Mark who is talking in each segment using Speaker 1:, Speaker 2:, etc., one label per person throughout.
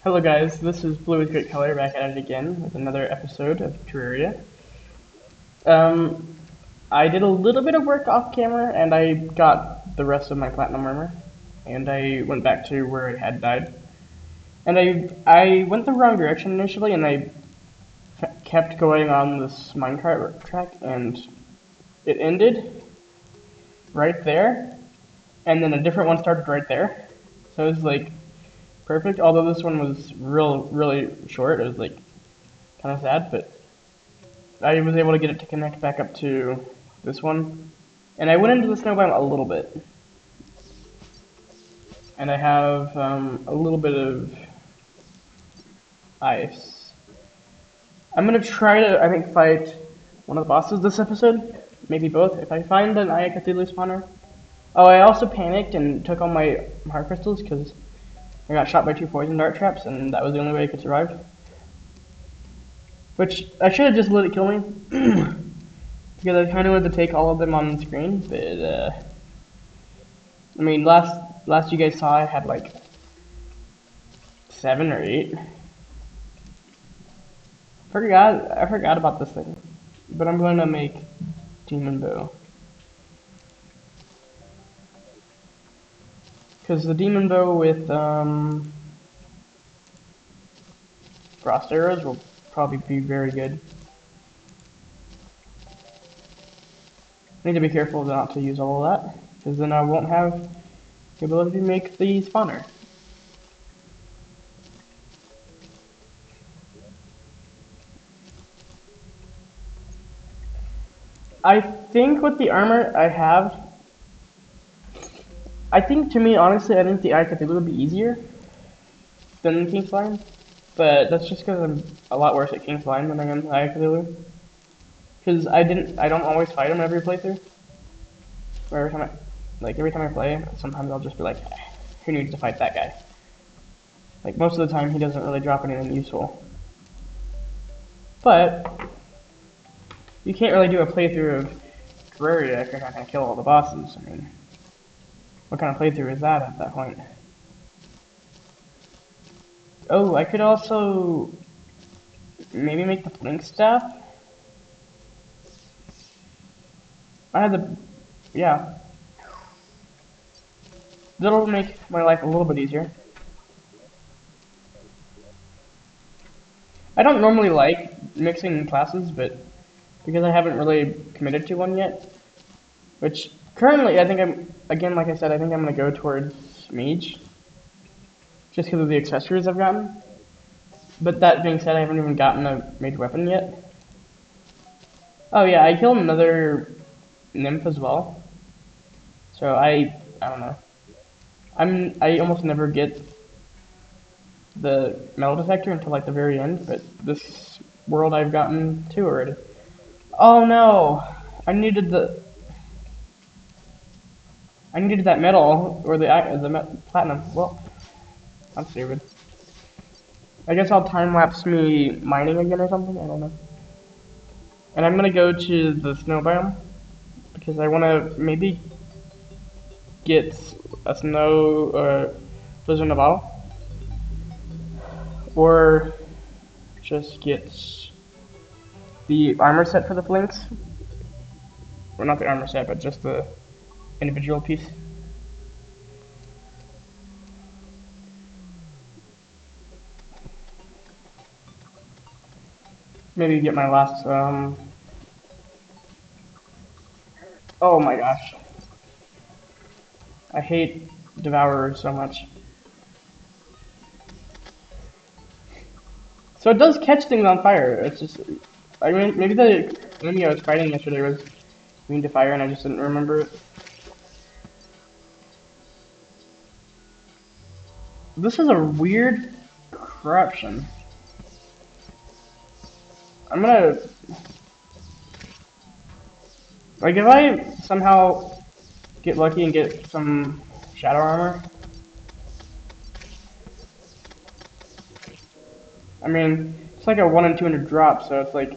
Speaker 1: Hello guys, this is Blue with Great Color back at it again with another episode of Terraria. Um, I did a little bit of work off camera and I got the rest of my platinum armor and I went back to where it had died. And I went the wrong direction initially and I kept going on this minecart track and it ended right there and then a different one started right there. So it was like perfect, although this one was really short. It was like kind of sad, but I was able to get it to connect back up to this one. And I went into the snow biome a little bit. And I have a little bit of ice. I'm going to try to, I think, fight one of the bosses this episode. Maybe both. If I find an Aya Cthulhu spawner. Oh, I also panicked and took all my heart crystals because I got shot by 2 poison dart traps and that was the only way I could survive. Which, I should have just let it kill me. Because I kind of wanted to take all of them on the screen, but I mean, last you guys saw, I had like 7 or 8. I forgot about this thing, but I'm going to make demon bow because the demon bow with frost arrows will probably be very good. I need to be careful not to use all of that, because then I won't have the ability to make the spawner. I think with the armor I have, I think to me, honestly, I think the Eye Cthulhu would be easier than the King Slime. But that's just because I'm a lot worse at King Slime than I am Eye Cthulhu. Because I don't always fight him every playthrough. Or every time I play, sometimes I'll just be like, who needs to fight that guy? Like, most of the time, he doesn't really drop anything useful. But, you can't really do a playthrough of Terraria if you're not going to kill all the bosses. I mean, what kind of playthrough is that at that point? Oh, I could also maybe make the blink staff. I had the, yeah. That'll make my life a little bit easier. I don't normally like mixing classes, but because I haven't really committed to one yet, which currently I think again, like I said, I think I'm going to go towards Mage, just because of the accessories I've gotten. But that being said, I haven't even gotten a Mage weapon yet. Oh yeah, I killed another Nymph as well. So I don't know. I almost never get the metal detector until like the very end, but this world I've gotten 2 already. Oh no! I needed that metal or the platinum. Well, that's stupid. I guess I'll time lapse me mining again or something. I don't know. And I'm gonna go to the snow biome because I want to maybe get a snow blizzard naval, or just get the armor set for the flanks. Well, not the armor set, but just the individual piece. Maybe get my last, oh my gosh. I hate Devourers so much. So it does catch things on fire. It's just, I mean, maybe the enemy I was fighting yesterday was immune to fire and I just didn't remember it. This is a weird corruption. I'm gonna, like, if I somehow get lucky and get some shadow armor, I mean, it's like a 1 in 200 drop, so it's like,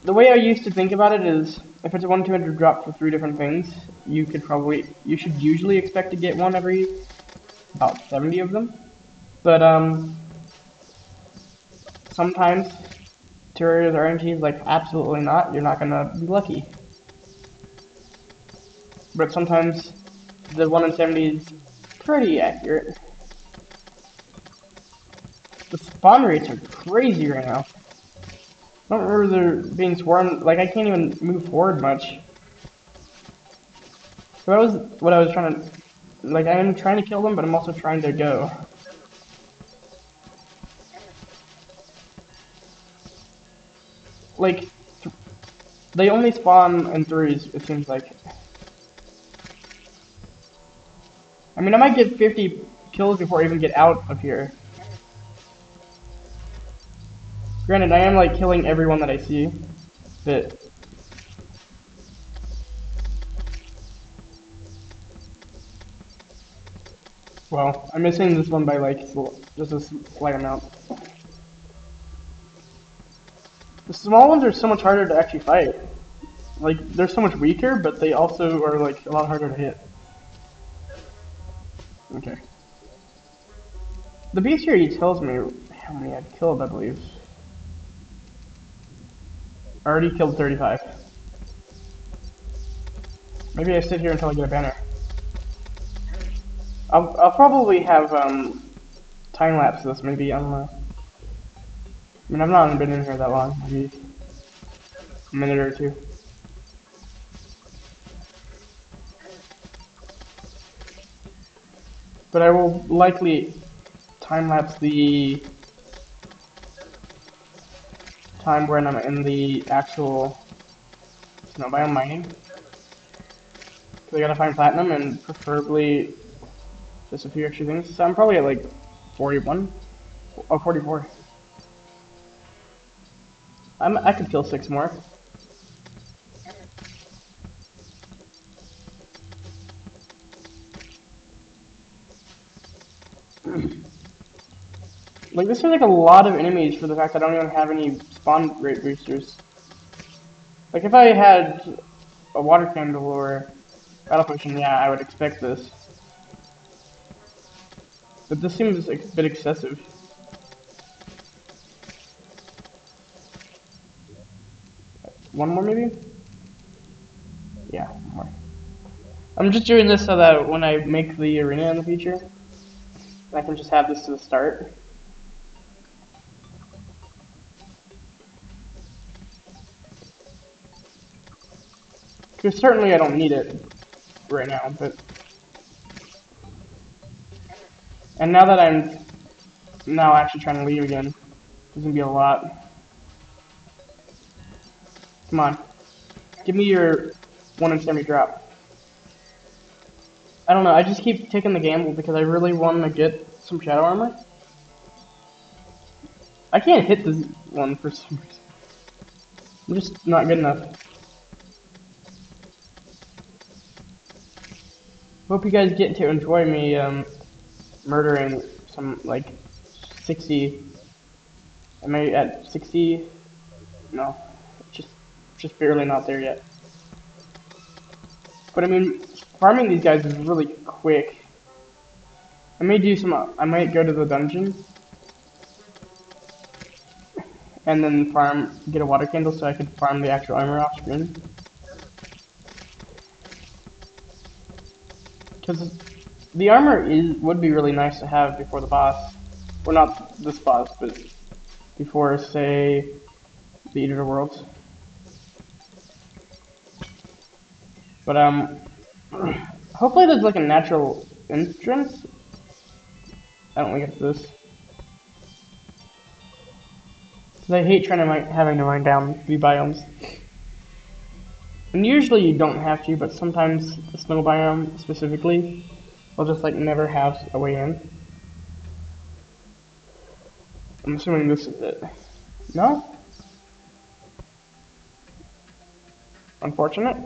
Speaker 1: the way I used to think about it is, if it's a 1 in 200 drop for 3 different things, you should usually expect to get one every about 70 of them. But sometimes Terraria's RNG is like absolutely not. You're not gonna be lucky. But sometimes the 1 in 70 is pretty accurate. The spawn rates are crazy right now. I don't remember there being swarmed. Like I can't even move forward much. So that was what I was trying to. Like I am trying to kill them, but I'm also trying to go. Like they only spawn in threes. It seems like. I mean, I might get 50 kills before I even get out of here. Granted, I am like killing everyone that I see, but well, I'm missing this one by like just a slight amount. The small ones are so much harder to actually fight. Like they're so much weaker, but they also are like a lot harder to hit. Okay. The bestiary tells me how many I've killed, I believe. I already killed 35. Maybe I sit here until I get a banner. I'll probably have time lapse this. Maybe I don't know. I mean I've not been in here that long. Maybe a minute or two. But I will likely time lapse the time when I'm in the actual snow biome mining. Because I gotta find platinum and preferably just a few extra things. So I'm probably at like 41. Oh, 44. I could kill 6 more. Like this feels like a lot of enemies for the fact that I don't even have any spawn rate boosters. Like if I had a water candle or battle potion, yeah, I would expect this. But this seems a bit excessive. One more maybe? Yeah, one more. I'm just doing this so that when I make the arena in the future, I can just have this to the start. Because certainly I don't need it right now, but... And now that I'm now actually trying to leave again, there's gonna be a lot. Come on. Give me your 1 in 70 drop. I don't know, I just keep taking the gamble because I really want to get some shadow armor. I can't hit this one for some reason. I'm just not good enough. Hope you guys get to enjoy me murdering some like 60. Am I at 60? No, just barely not there yet. But I mean, farming these guys is really quick. I may do some. I might go to the dungeon and then get a water candle so I could farm the actual armor off screen. Because the armor would be really nice to have before the boss. Well, not this boss, but before, say, the Eater of Worlds. But hopefully there's like a natural entrance. I don't think it's this. Because I hate having to mine down the biomes. And usually you don't have to, but sometimes the snow biome specifically will just like never have a way in. I'm assuming this is it. No? Unfortunate.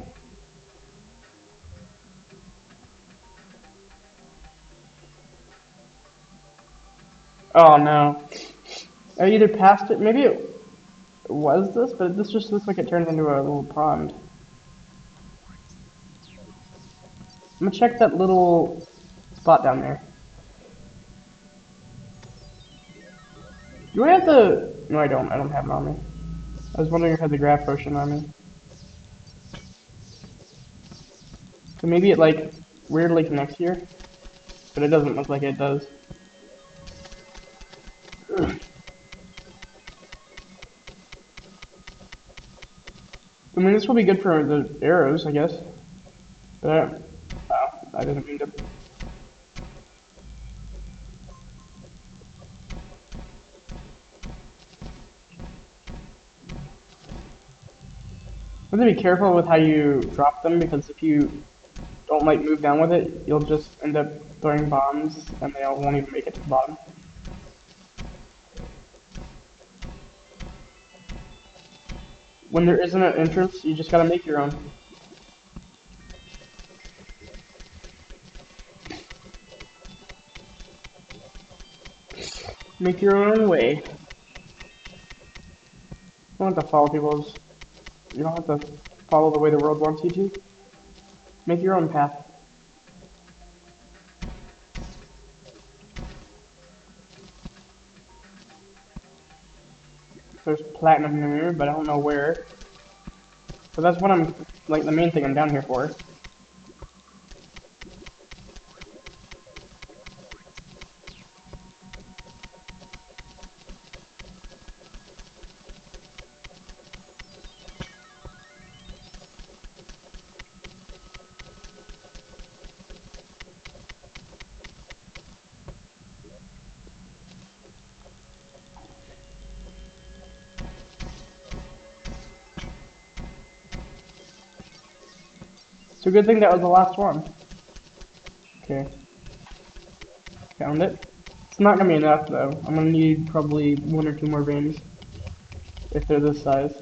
Speaker 1: Oh no. I either passed it, maybe it was this, but this just looks like it turns into a little pond. I'm gonna check that little spot down there. Do I have the... No, I don't. I don't have it on me. I was wondering if I had the graph potion on me. So maybe it, like, weirdly connects here. But it doesn't look like it does. I mean, this will be good for the arrows, I guess. But I didn't mean to... You have to be careful with how you drop them, because if you don't, like, move down with it, you'll just end up throwing bombs, and they all won't even make it to the bottom. When there isn't an entrance, you just gotta make your own. Make your own way. You don't have to follow people's... You don't have to follow the way the world wants you to. Make your own path. There's platinum here, but I don't know where. So that's what I'm... Like, the main thing I'm down here for. It's a good thing that was the last one. Okay. Found it. It's not gonna be enough, though. I'm gonna need probably one or two more veins. If they're this size.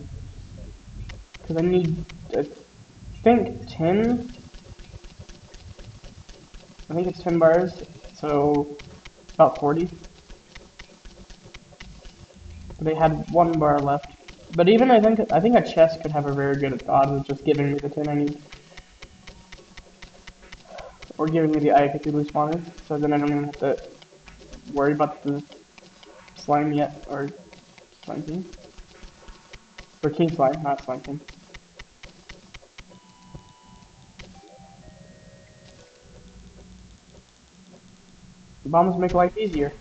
Speaker 1: Because I need, I think, 10? I think it's 10 bars, so about 40. They had one bar left. But even I think a chest could have a very good odds of just giving me the 10 I need. Or giving me the Eye Cthulhu spawner, so then I don't even have to worry about the slime yet, or slime king. Or king slime, not slime king. The bombs make life easier.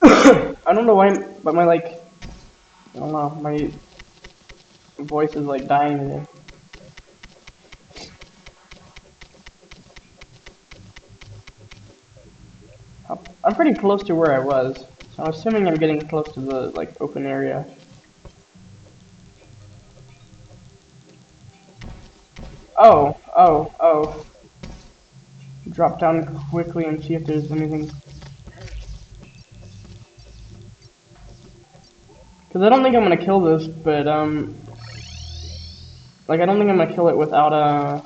Speaker 1: I don't know why, but my, like, I don't know, my voice is like dying today. I'm pretty close to where I was, so I'm assuming I'm getting close to the, like, open area. Oh. Drop down quickly and see if there's anything. Because I don't think I'm gonna kill this, but, like, I don't think I'm gonna kill it without a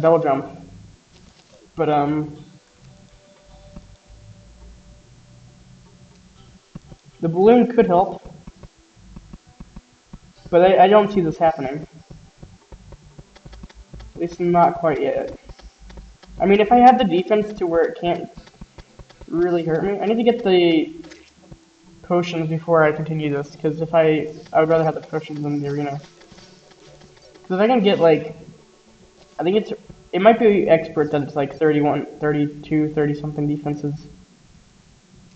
Speaker 1: double jump. But, the balloon could help. But I don't see this happening. At least not quite yet. I mean, if I had the defense to where it can't really hurt me, I need to get the potions before I continue this, because if I would rather have the potions than the arena. Because if I can get, like, I think it might be expert that it's like 31, 32, 30 something defenses.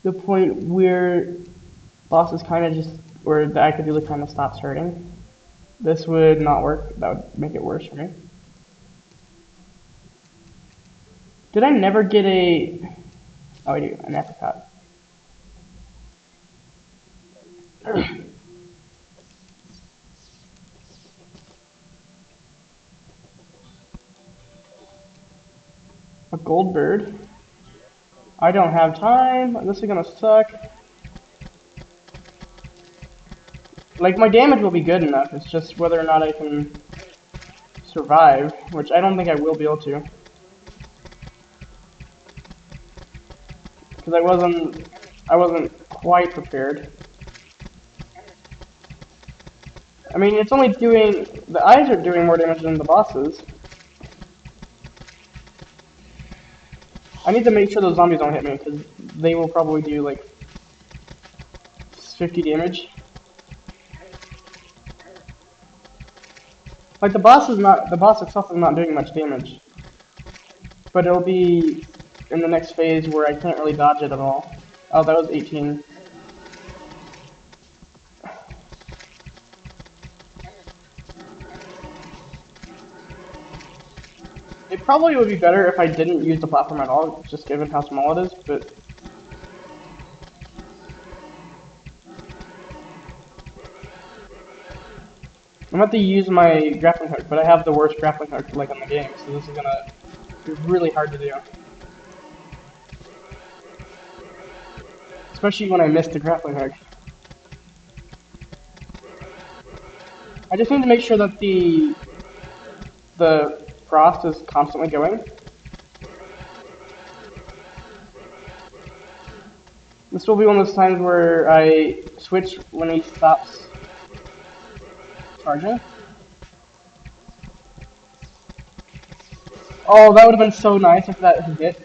Speaker 1: The point where bosses kind of just, where the activity kind of stops hurting. This would not work. That would make it worse for me. Did I never get a... Oh, I do. An apricot. A gold bird. I don't have time. This is gonna suck. Like, my damage will be good enough. It's just whether or not I can survive, which I don't think I will be able to. Because I wasn't quite prepared. I mean, it's only doing... The eyes are doing more damage than the bosses. I need to make sure those zombies don't hit me, because they will probably do, like, 50 damage. Like, the boss itself is not doing much damage. But it'll be in the next phase where I can't really dodge it at all. Oh, that was 18. It probably would be better if I didn't use the platform at all, just given how small it is, but... I'm about to use my grappling hook, but I have the worst grappling hook like in the game, so this is gonna be really hard to do. Especially when I miss the grappling hook. I just need to make sure that the frost is constantly going. This will be one of those times where I switch when he stops charging. Oh, that would have been so nice if that hit.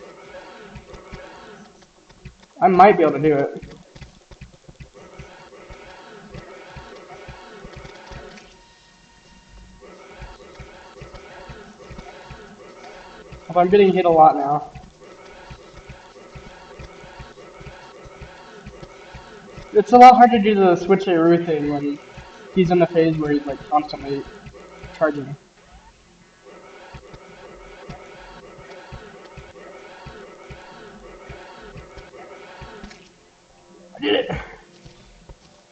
Speaker 1: I might be able to do it. If I'm getting hit a lot now. It's a lot hard to do the switcheroo thing when he's in the phase where he's like constantly charging. I did it!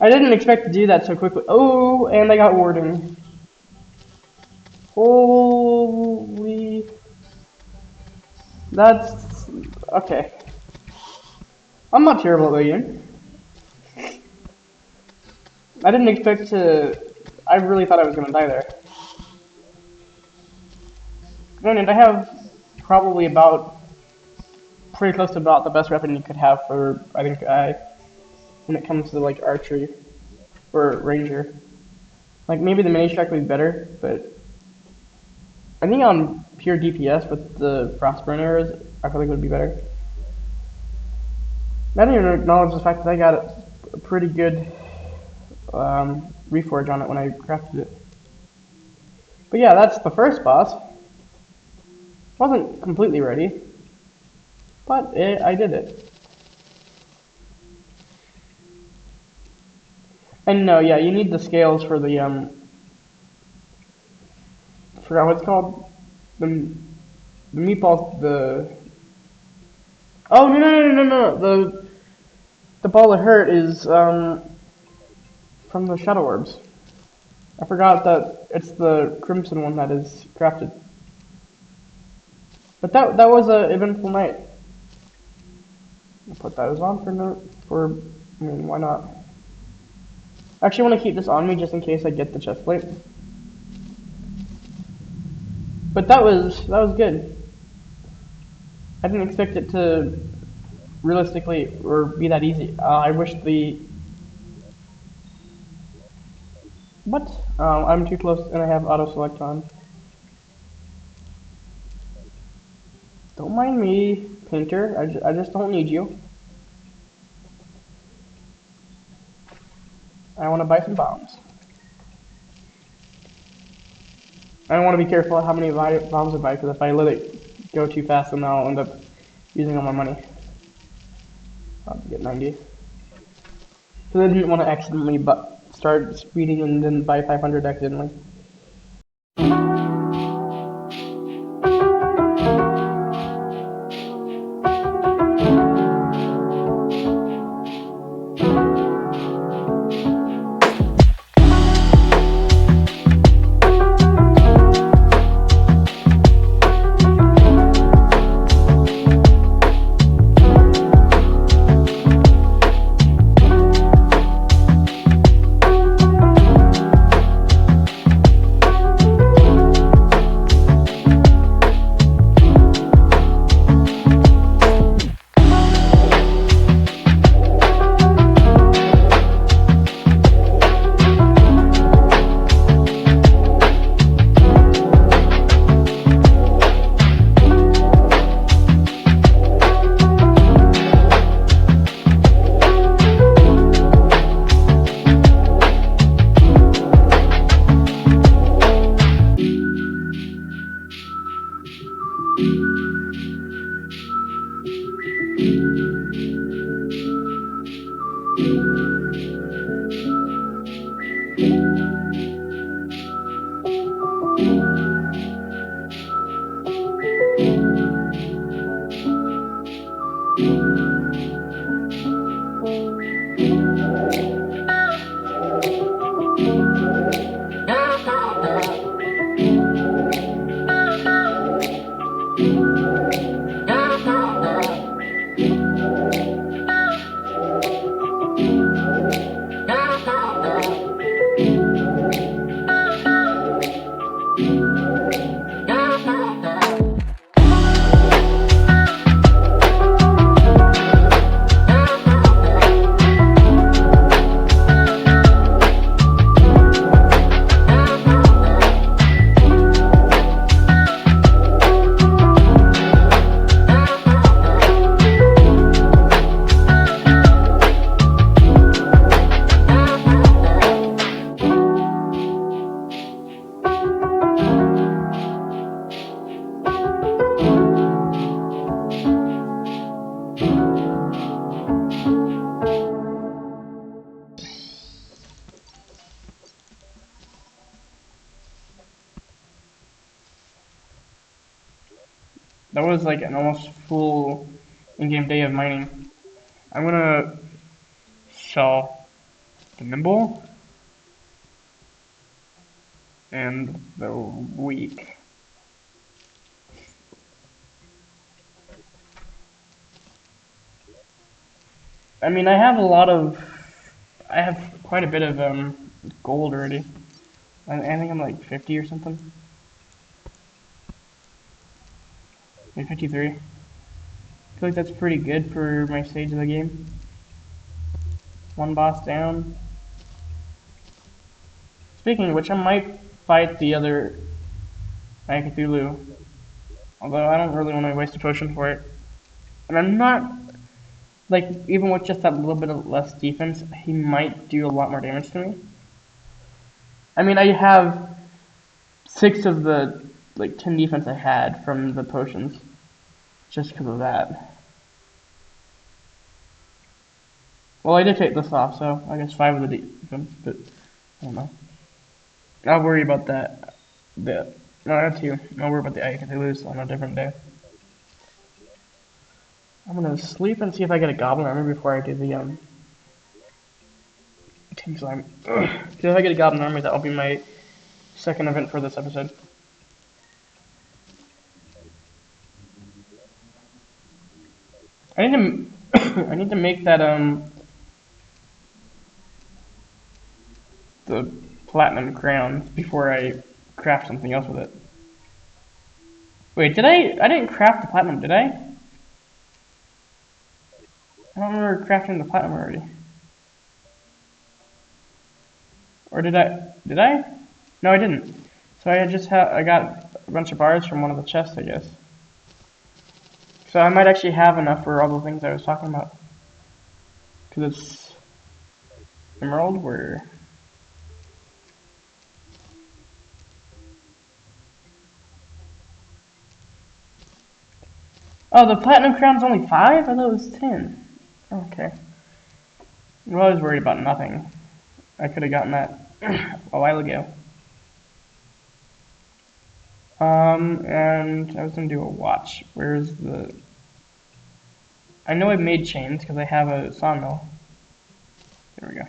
Speaker 1: I didn't expect to do that so quickly. Oh, and I got warding. Holy... That's... okay. I'm not terrible at the game. I didn't expect to... I really thought I was gonna die there. Granted, I have probably about... pretty close to about the best weapon you could have for, I think, when it comes to, like, archery. Or ranger. Like, maybe the mini strike would be better, but... I think on pure DPS with the frostburn arrows, I feel like it would be better. I didn't even acknowledge the fact that I got a pretty good reforge on it when I crafted it. But yeah, that's the first boss. Wasn't completely ready, but I did it. And no, yeah, you need the scales for the I forgot what it's called. The meatballs. Oh no! The ball of hurt is from the shadow orbs. I forgot that it's the crimson one that is crafted. But that was a eventful night. I'll put those on I mean, why not? I actually want to keep this on me just in case I get the chest plate. But that was good. I didn't expect it to realistically or be that easy. I wish the... What? I'm too close and I have auto select on. Don't mind me, Painter. I just don't need you. I want to buy some bombs. I want to be careful how many bombs I buy, because if I let it go too fast, then I'll end up using all my money. I'll get 90. Because I didn't want to accidentally start speeding and then buy 500 accidentally. That was like an almost full in-game day of mining. I'm gonna sell the nimble and the weak. I mean, I have quite a bit of gold already. I think I'm like 50 or something. Maybe 53. I feel like that's pretty good for my stage of the game. One boss down. Speaking of which, I might fight the other Cthulhu. Although I don't really want to waste a potion for it. And I'm not, like, even with just that little bit of less defense, he might do a lot more damage to me. I mean, I have 6 of the, like, 10 defense I had from the potions. Just because of that. Well, I did take this off, so I guess 5 of the defense, but I don't know. I'll worry about that. No, that's you. I'll worry about the Cthulhu's on a different day. I'm gonna sleep and see if I get a goblin army before I do the team slime. If I get a goblin army, that'll be my second event for this episode. I need to I need to make that the platinum crown before I craft something else with it. Wait, did I didn't craft the platinum, did I? I don't remember crafting the platinum already. Or did I? Did I? No, I didn't. So I got a bunch of bars from one of the chests, I guess. So I might actually have enough for all the things I was talking about. Because it's emerald, where... Oh, the platinum crown's only 5? I thought it was 10. Okay. Well, I was worried about nothing. I could have gotten that a while ago. And I was gonna do a watch. Where's the... I know I made chains because I have a sawmill. There we go.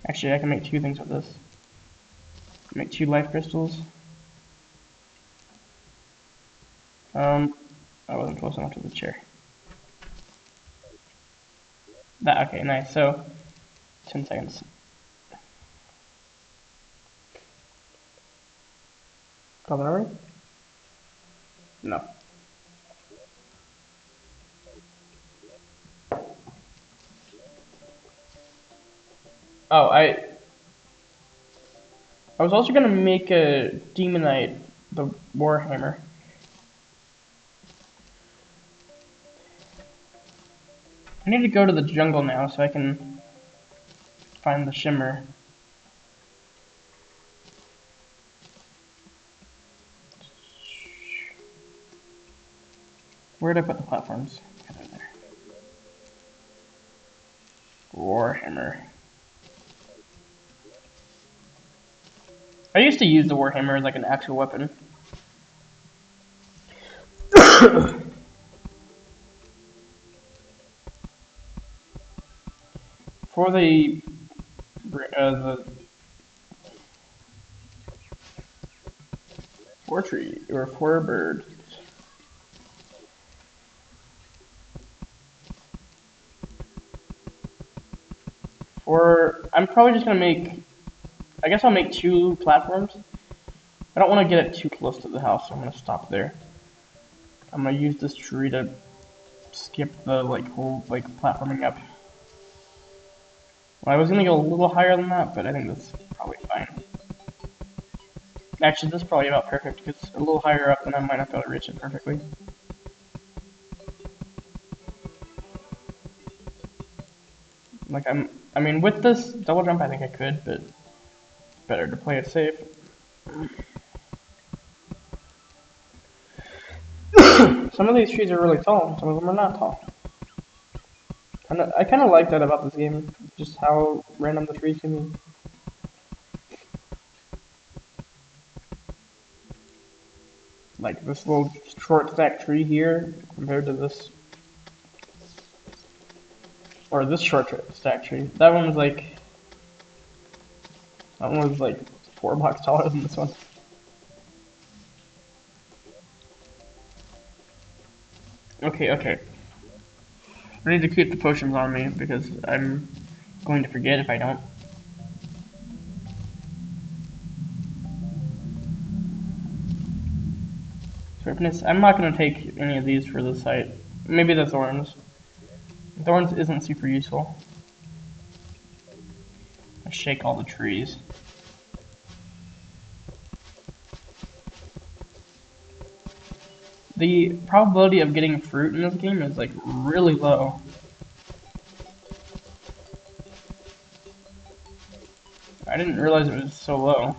Speaker 1: Actually, I can make 2 things with this. Make 2 life crystals. I wasn't close enough to the chair. Okay, nice. So, 10 seconds. Cavalry? No. Oh, I was also gonna make a demonite, the warhammer. I need to go to the jungle now so I can find the shimmer. Where did I put the platforms? Over there. Warhammer. I used to use the Warhammer as like an actual weapon. For the four tree or four birds. Or I'm probably just gonna make. I guess I'll make 2 platforms. I don't want to get it too close to the house, so I'm gonna stop there. I'm gonna use this tree to skip the whole platforming up. Well, I was gonna go a little higher than that, but I think that's probably fine. Actually, this is probably about perfect because a little higher up, and I might not be able to reach it perfectly. I mean, with this double jump, I think I could, but it's better to play it safe. Some of these trees are really tall, some of them are not tall. I kind of like that about this game, just how random the trees can be. Like this little short stack tree here compared to this, or this short stack tree. That one was like 4 blocks taller than this one. Okay, okay. I need to keep the potions on me because I'm going to forget if I don't. Swiftness. I'm not going to take any of these for this site. Maybe the thorns. Thorns isn't super useful. I shake all the trees. The probability of getting fruit in this game is like really low. I didn't realize it was so low.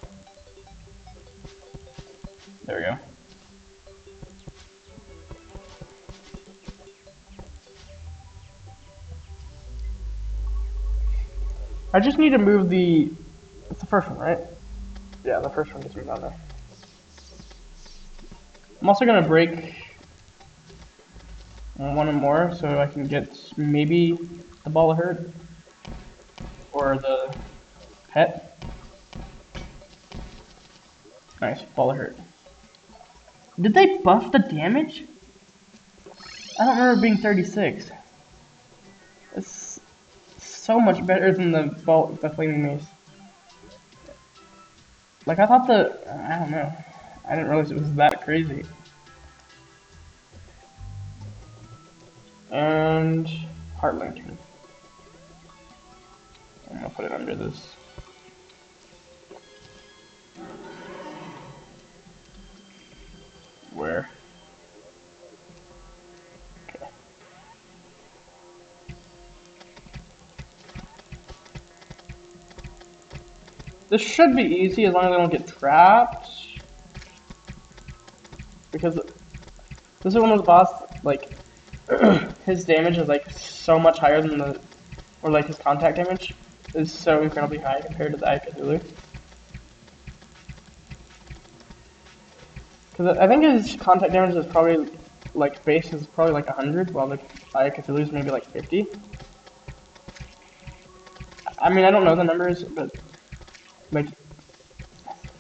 Speaker 1: There we go. I just need to move the... It's the first one, right? Yeah, the first one gets moved on there. I'm also gonna break one more so I can get maybe the ball of hurt or the pet. Nice, ball of hurt. Did they buff the damage? I don't remember being 36. It's so much better than the flaming mace. Like I thought I don't know. I didn't realize it was that crazy. And heart lantern. I'm gonna put it under this. Where? Okay. This should be easy as long as I don't get trapped. Because this is one of the boss, like, his damage is like so much higher than or like his contact damage is so incredibly high compared to the Eye of Cthulhu. Because I think his contact damage is probably, like, base is probably like 100, while the Eye of Cthulhu is maybe like 50. I mean, I don't know the numbers, but, like,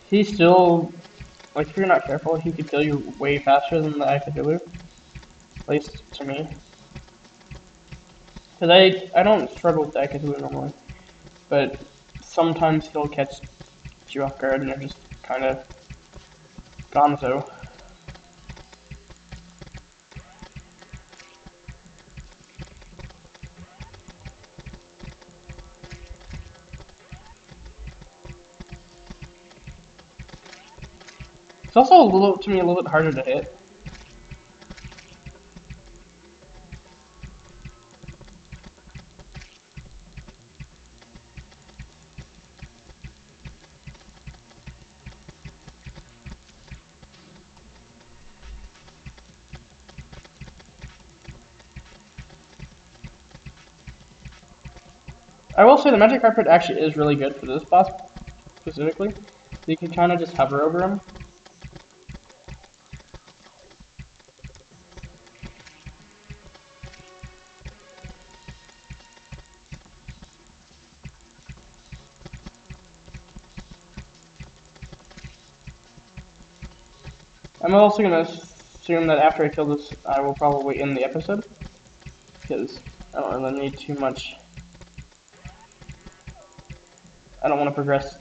Speaker 1: he still, like, if you're not careful, he could kill you way faster than the Eye of Cthulhu. At least to me. Because I don't struggle with the Eye of Cthulhu normally, but sometimes he'll catch you off guard and you're just kind of gonzo. It's also to me, a little bit harder to hit. I will say the magic carpet actually is really good for this boss specifically, you can kind of just hover over them. I'm also gonna assume that after I kill this, I will probably end the episode because I don't really need too much. I don't want to progress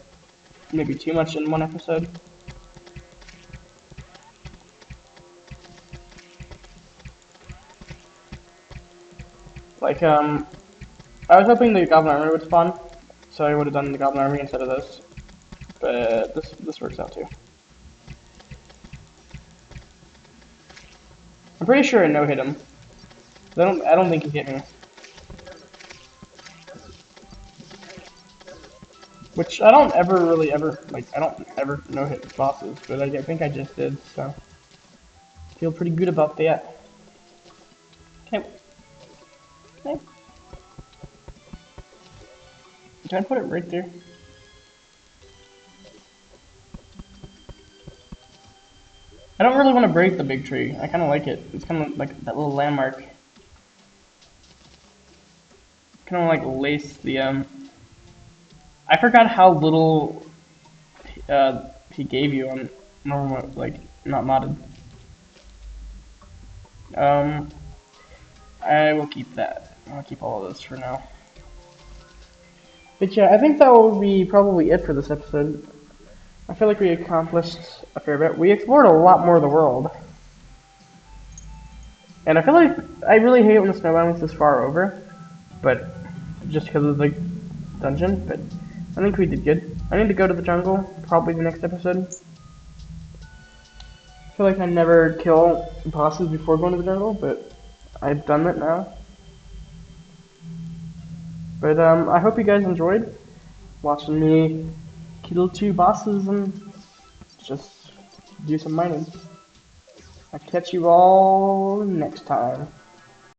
Speaker 1: maybe too much in one episode. Like, I was hoping the Goblin Army would spawn, so I would have done the Goblin Army instead of this. But this works out too. I'm pretty sure I no-hit him. I don't think he hit me. Which I don't ever really ever, like, I don't ever no-hit bosses, but I think I just did, so. Feel pretty good about that. Okay. Okay. Can I put it right there? I don't really want to break the big tree. I kind of like it. It's kind of like that little landmark. Kind of like lace the, I forgot how little, he gave you on normal, like, not modded. I will keep that. I'll keep all of this for now. But yeah, I think that will be probably it for this episode. I feel like we accomplished a fair bit. We explored a lot more of the world. And I feel like I really hate when the snowbound is this far over. But just because of the dungeon. But I think we did good. I need to go to the jungle, probably the next episode. I feel like I never kill bosses before going to the jungle, but I've done that now. But I hope you guys enjoyed watching me kill 2 bosses and just do some mining. I'll catch you all next time.